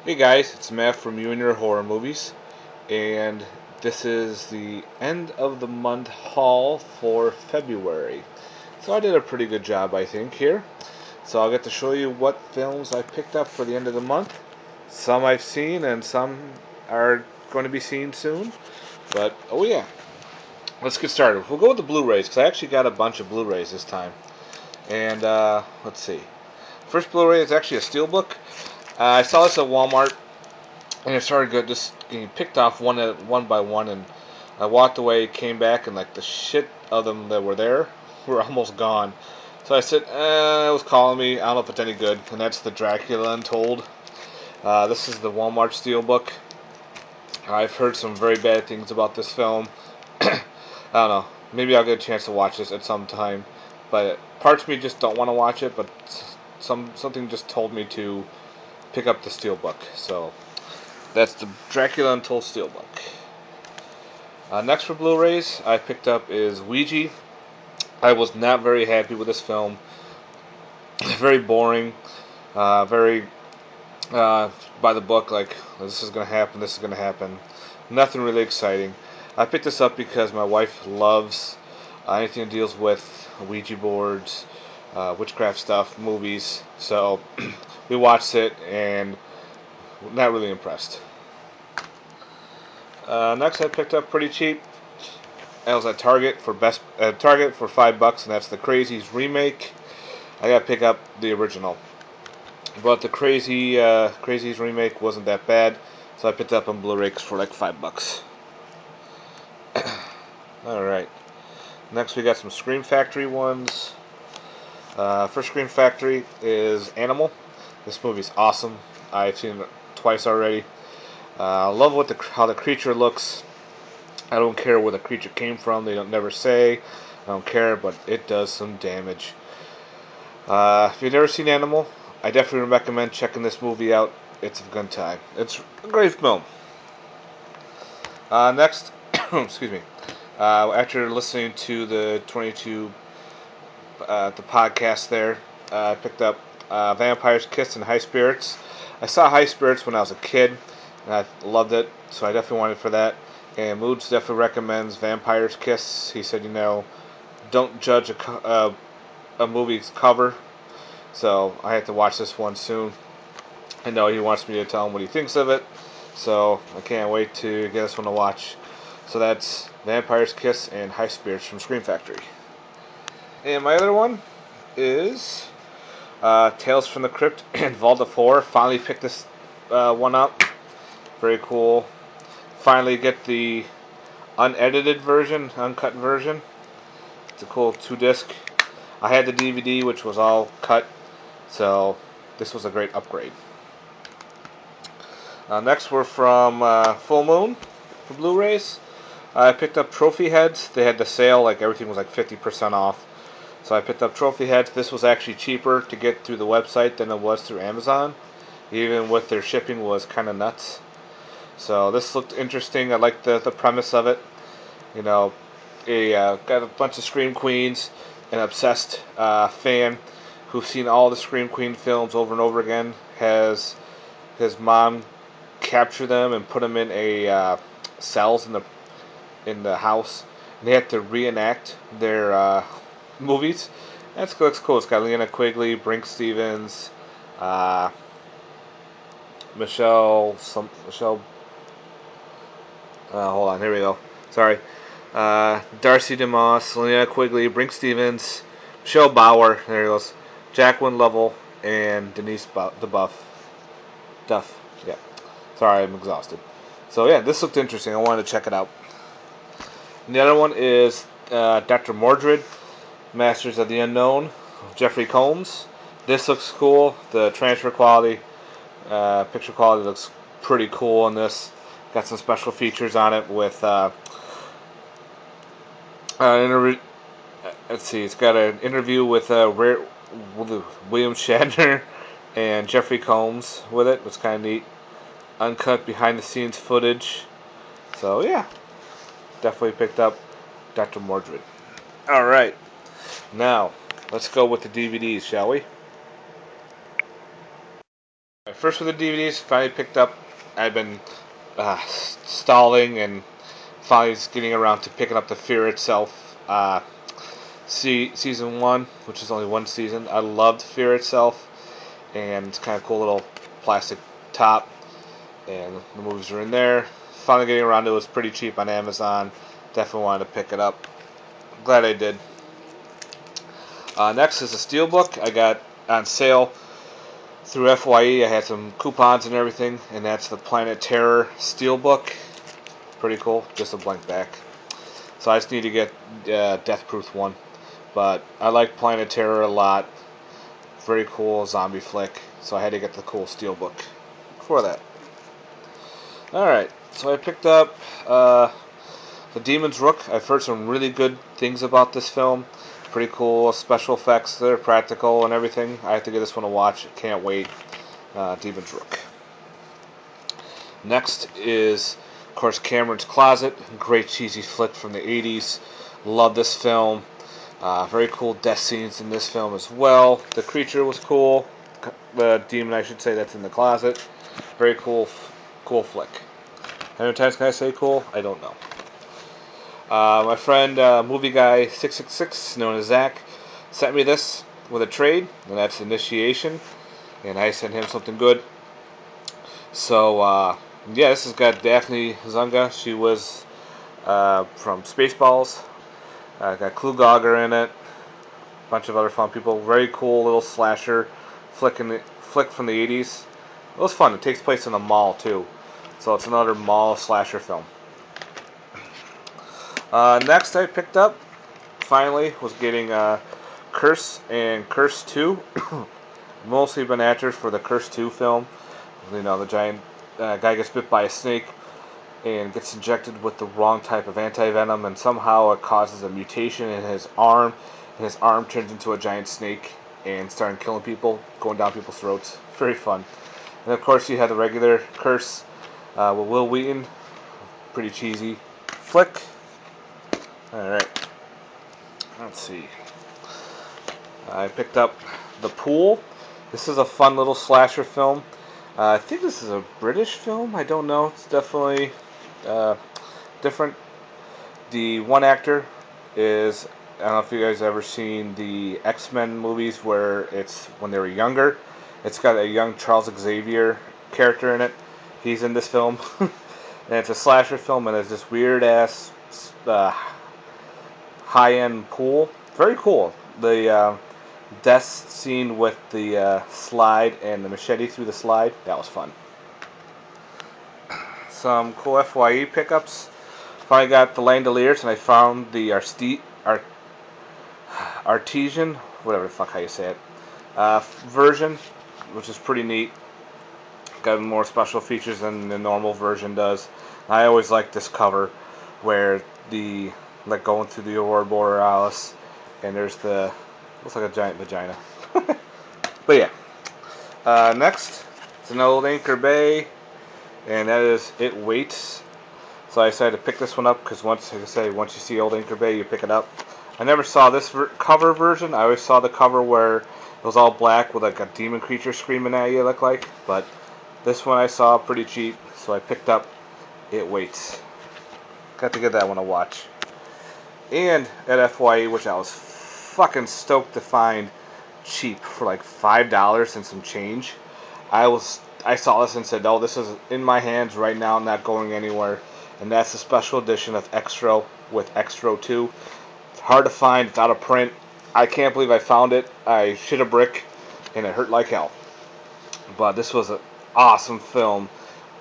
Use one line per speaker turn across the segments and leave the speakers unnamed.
Hey guys, it's Matt from You and Your Horror Movies, and this is the end of the month haul for February. So I did a pretty good job, I think, here. So I'll get to show you what films I picked up for the end of the month. Some I've seen, and some are going to be seen soon. But, oh yeah, let's get started. We'll go with the Blu-rays, because I actually got a bunch of Blu-rays this time. And, let's see. First Blu-ray is actually a Steelbook. I saw this at Walmart, and it started good, just getting picked off one by one, and I walked away, came back, and like the shit of them that were there were almost gone. So I said, it was calling me. I don't know if it's any good, and that's the Dracula Untold. This is the Walmart Steelbook. I've heard some very bad things about this film. I don't know. Maybe I'll get a chance to watch this at some time, but parts of me just don't want to watch it. But something just told me to pick up the Steelbook. So that's the Dracula Untold Steelbook. Next for Blu-rays I picked up is Ouija. I was not very happy with this film. Very boring. Very by the book, like, this is going to happen, this is going to happen. Nothing really exciting. I picked this up because my wife loves anything that deals with Ouija boards, witchcraft stuff, movies. So we watched it and not really impressed. Next, I picked up pretty cheap. I was at Target for $5, and that's the Crazies remake. I gotta pick up the original, but the Crazies remake wasn't that bad, so I picked up on Blu-ray for like $5. All right. Next, we got some Scream Factory ones. First Scream Factory is Animal. This movie's awesome. I've seen it twice already. I love how the creature looks. I don't care where the creature came from. They don't never say. I don't care, but it does some damage. If you've never seen Animal, I definitely recommend checking this movie out. It's a good time. It's a great film. Next, excuse me. After listening to the 22 the podcast there, I picked up Vampire's Kiss and High Spirits. I saw High Spirits when I was a kid, and I loved it, so I definitely wanted it for that. And Moods definitely recommends Vampire's Kiss. He said, don't judge a movie's cover, so I have to watch this one soon. I know he wants me to tell him what he thinks of it, so I can't wait to get this one to watch. So that's Vampire's Kiss and High Spirits from Scream Factory. And my other one is Tales from the Crypt and Vault of Horror. Finally picked this one up. Very cool. Finally get the unedited version, uncut version. It's a cool 2-disc. I had the DVD, which was all cut, so this was a great upgrade. Next, we're from Full Moon for Blu-rays. I picked up Trophy Heads. They had the sale, like everything was like 50% off. So I picked up Trophy Heads. This was actually cheaper to get through the website than it was through Amazon. Even with their shipping was kind of nuts. So this looked interesting. I liked the premise of it. Got a bunch of Scream Queens, an obsessed fan who's seen all the Scream Queen films over and over again, has his mom capture them and put them in a cells in the house, and they have to reenact their movies. Looks cool. It's got Leanna Quigley, Brink Stevens, Michelle. Hold on, here we go. Sorry. Darcy DeMoss, Leanna Quigley, Brink Stevens, Michelle Bauer, there he goes, Jacqueline Lovell, and Denise Duff. Yeah. Sorry, I'm exhausted. So yeah, this looked interesting. I wanted to check it out. And the other one is Dr. Mordred, Masters of the Unknown, Jeffrey Combs. This looks cool. The transfer quality, picture quality looks pretty cool on this. Got some special features on it with let's see, it's got an interview with William Shatner and Jeffrey Combs with it. It's kind of neat. Uncut behind the scenes footage. So yeah, definitely picked up Dr. Mordred. Alright, now let's go with the DVDs, shall we? First with the DVDs, finally picked up. I've been stalling and finally getting around to picking up The Fear Itself. Season 1, which is only one season. I loved Fear Itself, and it's kind of cool little plastic top, and the movies are in there. Finally getting around to it. It was pretty cheap on Amazon. Definitely wanted to pick it up. Glad I did. Next is a Steelbook. I got on sale through FYE. I had some coupons and everything, and that's the Planet Terror Steelbook. Pretty cool. Just a blank back. So I just need to get Death Proof 1. But I like Planet Terror a lot. Very cool zombie flick. So I had to get the cool Steelbook for that. Alright, so I picked up The Demon's Rook. I've heard some really good things about this film. Pretty cool special effects. They're practical and everything. I have to get this one to watch. Can't wait. Demon's Rook. Next is, of course, Cameron's Closet. Great cheesy flick from the 80s. Love this film. Very cool death scenes in this film as well. The creature was cool. The demon, I should say, that's in the closet. Very cool flick. How many times can I say cool? I don't know. My friend, movie guy 666, known as Zach, sent me this with a trade, and that's Initiation. And I sent him something good. So, yeah, this has got Daphne Zunga. She was from Spaceballs. Got Clue Gogger in it. A bunch of other fun people. Very cool little slasher flick from the 80s. It was fun. It takes place in a mall, too. So it's another mall slasher film. Next I picked up, finally, was getting Curse and Curse 2. Mostly been actors for the Curse 2 film. You know, the giant guy gets bit by a snake and gets injected with the wrong type of anti-venom, and somehow it causes a mutation in his arm, and his arm turns into a giant snake and starting killing people, going down people's throats. Very fun. And of course you have the regular Curse with Will Wheaton. Pretty cheesy flick. Alright. Let's see. I picked up The Pool. This is a fun little slasher film. I think this is a British film. I don't know. It's definitely different. The one actor is, I don't know if you guys ever seen the X-Men movies where it's when they were younger. It's got a young Charles Xavier character in it. He's in this film. And it's a slasher film, and it's this weird-ass high-end pool. Very cool. The death scene with the slide and the machete through the slide, that was fun. Some cool FYE pickups. Finally got the Landeliers, and I found the Artesian, whatever the fuck how you say it, version, which is pretty neat. Got more special features than the normal version does. I always like this cover where like going through the Aurora Borealis, and there's the, looks like a giant vagina. But yeah. Next, it's an old Anchor Bay, and that is It Waits. So I decided to pick this one up because once you see Old Anchor Bay, you pick it up. I never saw this cover version. I always saw the cover where it was all black with like a demon creature screaming at you, look like. But this one I saw pretty cheap, so I picked up It Waits. Got to give that one a watch. And at FYE, which I was fucking stoked to find cheap for like $5 and some change. I saw this and said, "Oh, this is in my hands right now, not going anywhere." And that's the special edition of Extra with Extra 2. It's hard to find. It's out of print. I can't believe I found it. I shit a brick, and it hurt like hell. But this was an awesome film.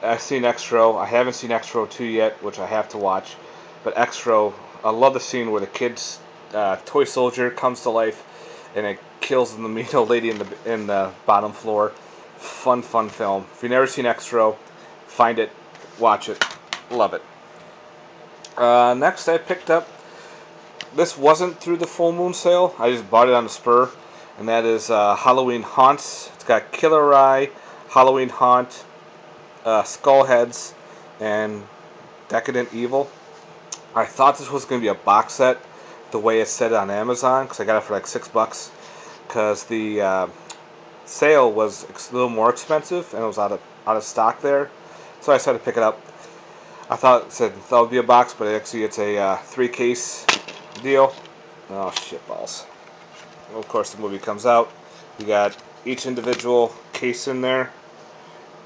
I've seen Extra. I haven't seen Extra 2 yet, which I have to watch. But Extra, I love the scene where the kid's toy soldier comes to life, and it kills the mean old lady in the bottom floor. Fun film. If you've never seen Extra, find it, watch it, love it. Next, I picked up. This wasn't through the full moon sale. I just bought it on the spur, and that is Halloween Haunts. It's got Killer Eye, Halloween Haunt, Skullheads, and Decadent Evil. I thought this was going to be a box set, the way it said on Amazon, because I got it for like $6. Because the sale was a little more expensive and it was out of stock there, so I decided to pick it up. I thought it said that would be a box, but actually it's a 3-case deal. Oh shit balls! Well, of course the movie comes out. You got each individual case in there,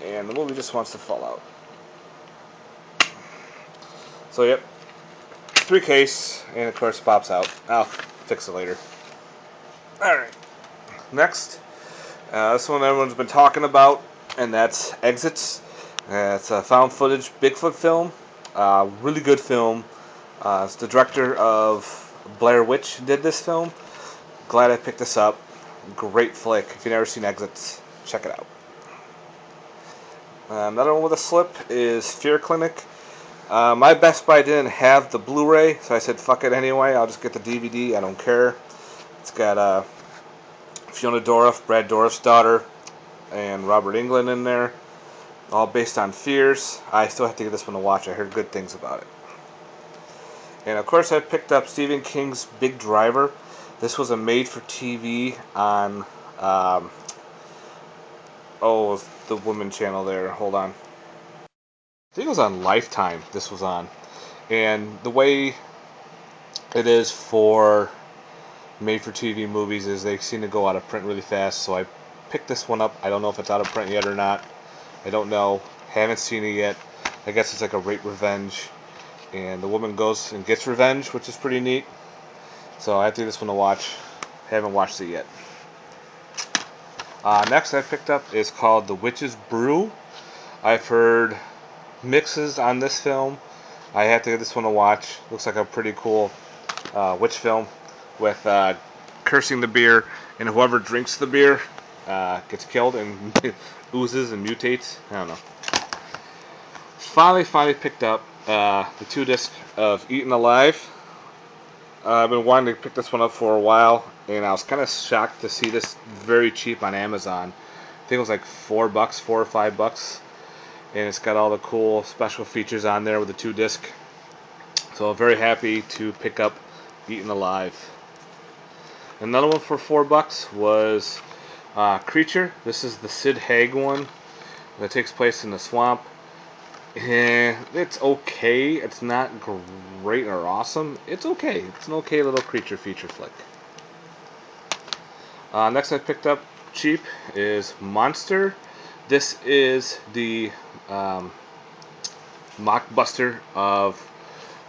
and the movie just wants to fall out. So yep, 3-case, and of course pops out. I'll fix it later. All right, next. This one everyone's been talking about, and that's Exits. It's a found footage Bigfoot film. Really good film. It's the director of Blair Witch did this film. Glad I picked this up. Great flick. If you've never seen Exits, check it out. Another one with a slip is Fear Clinic. My Best Buy didn't have the Blu-ray, so I said fuck it anyway. I'll just get the DVD. I don't care. It's got Fiona Dourif, Brad Dourif's daughter, and Robert Englund in there. All based on fears. I still have to give this one a watch. I heard good things about it. And of course I picked up Stephen King's Big Driver. This was a made-for-TV on, the Women channel there. Hold on. I think it was on Lifetime this was on. And the way it is for made-for-TV movies is they seem to go out of print really fast. So I picked this one up. I don't know if it's out of print yet or not. I don't know. Haven't seen it yet. I guess it's like a rape revenge. And the woman goes and gets revenge, which is pretty neat. So I have to give this one a watch. Haven't watched it yet. Next I picked up is called The Witch's Brew. I've heard mixes on this film. I have to give this one a watch. Looks like a pretty cool witch film with cursing the beer, and whoever drinks the beer gets killed and oozes and mutates. I don't know. Finally picked up the 2-disc of Eaten Alive. I've been wanting to pick this one up for a while, and I was kind of shocked to see this very cheap on Amazon. I think it was like $4 or $5, and it's got all the cool special features on there with the 2-disc. So I'm very happy to pick up Eaten Alive. Another one for $4 was Creature. This is the Sid Haig one that takes place in the swamp. It's okay. It's not great or awesome. It's okay. It's an okay little creature feature flick. Next I picked up cheap is Monster. This is the mockbuster of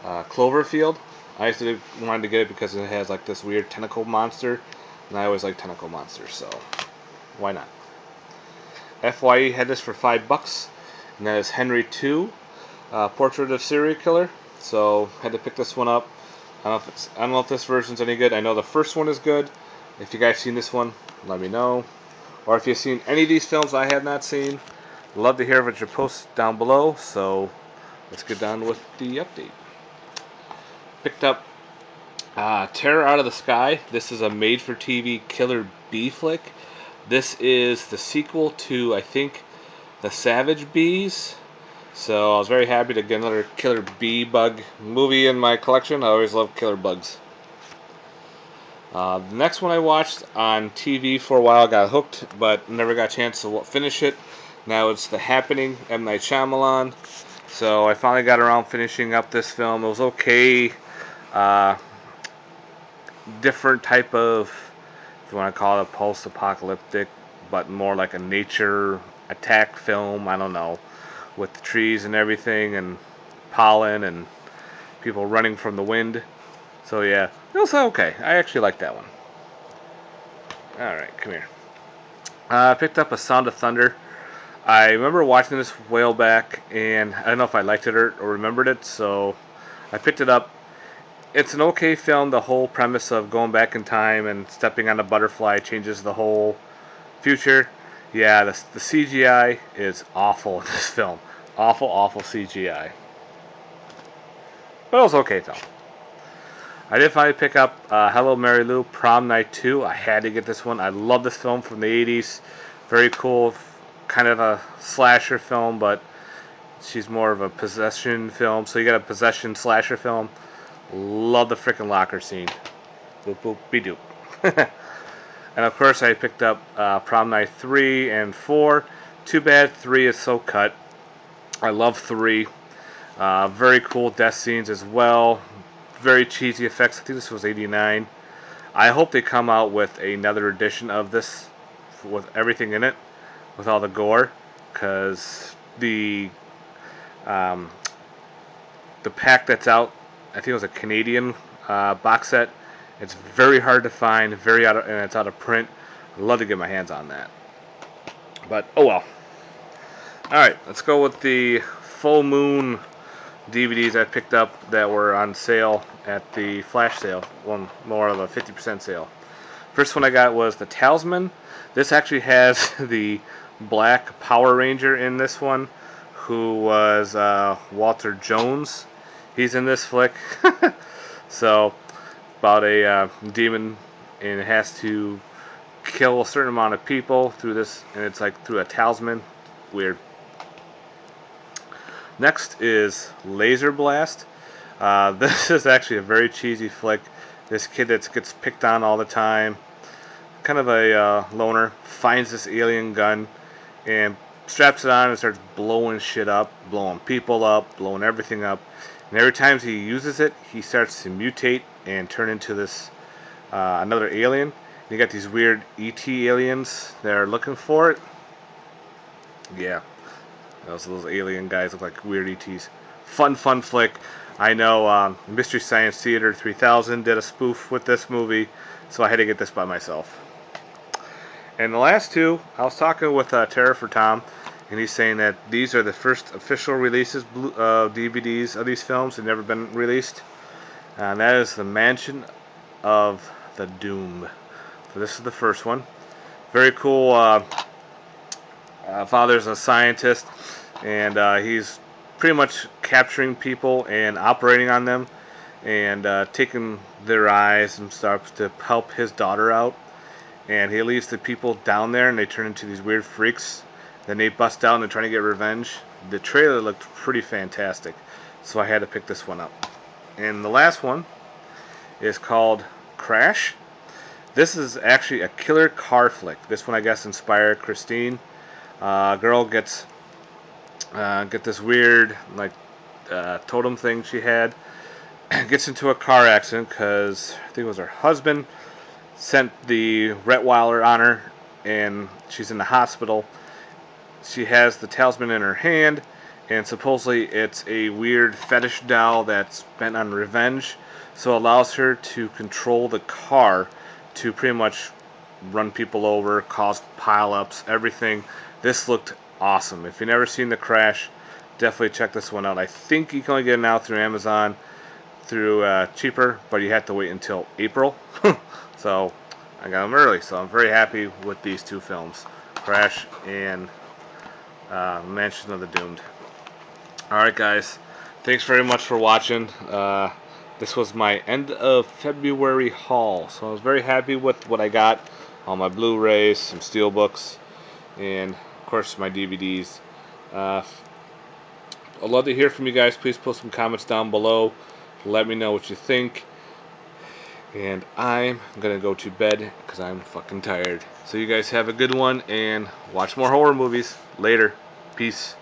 Cloverfield. I used to wanted to get it because it has like this weird tentacle monster, and I always like tentacle monsters, so why not? FYE had this for $5, and that is Henry II, Portrait of Serial Killer. So had to pick this one up. I don't know if this version's any good. I know the first one is good. If you guys seen this one, let me know. Or if you've seen any of these films I have not seen, love to hear what your posts down below. So let's get down with the update. Picked up Terror Out of the Sky. This is a made-for-TV Killer Bee flick. This is the sequel to, I think, The Savage Bees. So I was very happy to get another Killer Bee bug movie in my collection. I always love killer bugs. The next one I watched on TV for a while, got hooked, but never got a chance to finish it. Now it's The Happening, M. Night Shyamalan. So I finally got around finishing up this film. It was okay. Different type of, if you want to call it, post-apocalyptic, but more like a nature attack film. I don't know, with the trees and everything, and pollen, and people running from the wind. So yeah, it was okay. I actually like that one. Alright, come here. I picked up A Sound of Thunder. I remember watching this a while back, and I don't know if I liked it or remembered it, so I picked it up. It's an okay film. The whole premise of going back in time and stepping on a butterfly changes the whole future. Yeah, the CGI is awful in this film. Awful CGI. But it was okay film. I did finally pick up Hello Mary Lou, Prom Night 2. I had to get this one. I love this film from the 80s. Very cool, kind of a slasher film, but she's more of a possession film. So you got a possession slasher film. Love the freaking locker scene. Boop boop be doop. And of course, I picked up Prom Night 3 and 4. Too bad 3 is so cut. I love 3. Very cool death scenes as well. Very cheesy effects. I think this was '89. I hope they come out with another edition of this with everything in it, with all the gore, because um, the pack that's out, I think it was a Canadian box set. It's very hard to find, and it's out of print. I'd love to get my hands on that. But oh well. All right, let's go with the full moon DVDs I picked up that were on sale at the flash sale, one more of a 50% sale. First one I got was The Talisman. This actually has the black Power Ranger in this one, who was Walter Jones. He's in this flick. So, about a demon, and it has to kill a certain amount of people through this, and it's like through a talisman. Weird. Next is Laser Blast. This is actually a very cheesy flick. This kid that gets picked on all the time, kind of a loner, finds this alien gun and straps it on and starts blowing shit up, blowing people up, blowing everything up. And every time he uses it, he starts to mutate and turn into this another alien. And you got these weird ET aliens that are looking for it. Yeah. Those alien guys look like weird ETs. Fun flick. I know Mystery Science Theater 3000 did a spoof with this movie, so I had to get this by myself. And the last two, I was talking with Terror for Tom, and he's saying that these are the first official releases, DVDs of these films. They've never been released. And that is The Mansion of the Doomed. So this is the first one. Very cool. Father's a scientist, and he's pretty much capturing people and operating on them, and taking their eyes and stuff to help his daughter out. And he leaves the people down there, and they turn into these weird freaks. Then they bust out and they're trying to get revenge. The trailer looked pretty fantastic, so I had to pick this one up. And the last one is called Crash. This is actually a killer car flick. This one, I guess, inspired Christine. Girl gets get this weird totem thing she had. Gets into a car accident because I think it was her husband sent the Rottweiler on her, and she's in the hospital. She has the talisman in her hand, and supposedly it's a weird fetish doll that's bent on revenge, so it allows her to control the car to pretty much run people over, cause pile-ups, everything. This looked awesome. If you've never seen The Crash, definitely check this one out. I think you can only get it now through Amazon, through cheaper, but you have to wait until April. So I got them early, so I'm very happy with these two films, Crash and Mansion of the Doomed. Alright guys, thanks very much for watching. This was my end of February haul, so I was very happy with what I got. All my Blu-rays, some Steelbooks, and of course my DVDs. I'd love to hear from you guys. Please post some comments down below. Let me know what you think. And I'm gonna go to bed because I'm fucking tired. So you guys have a good one and watch more horror movies. Later. Peace.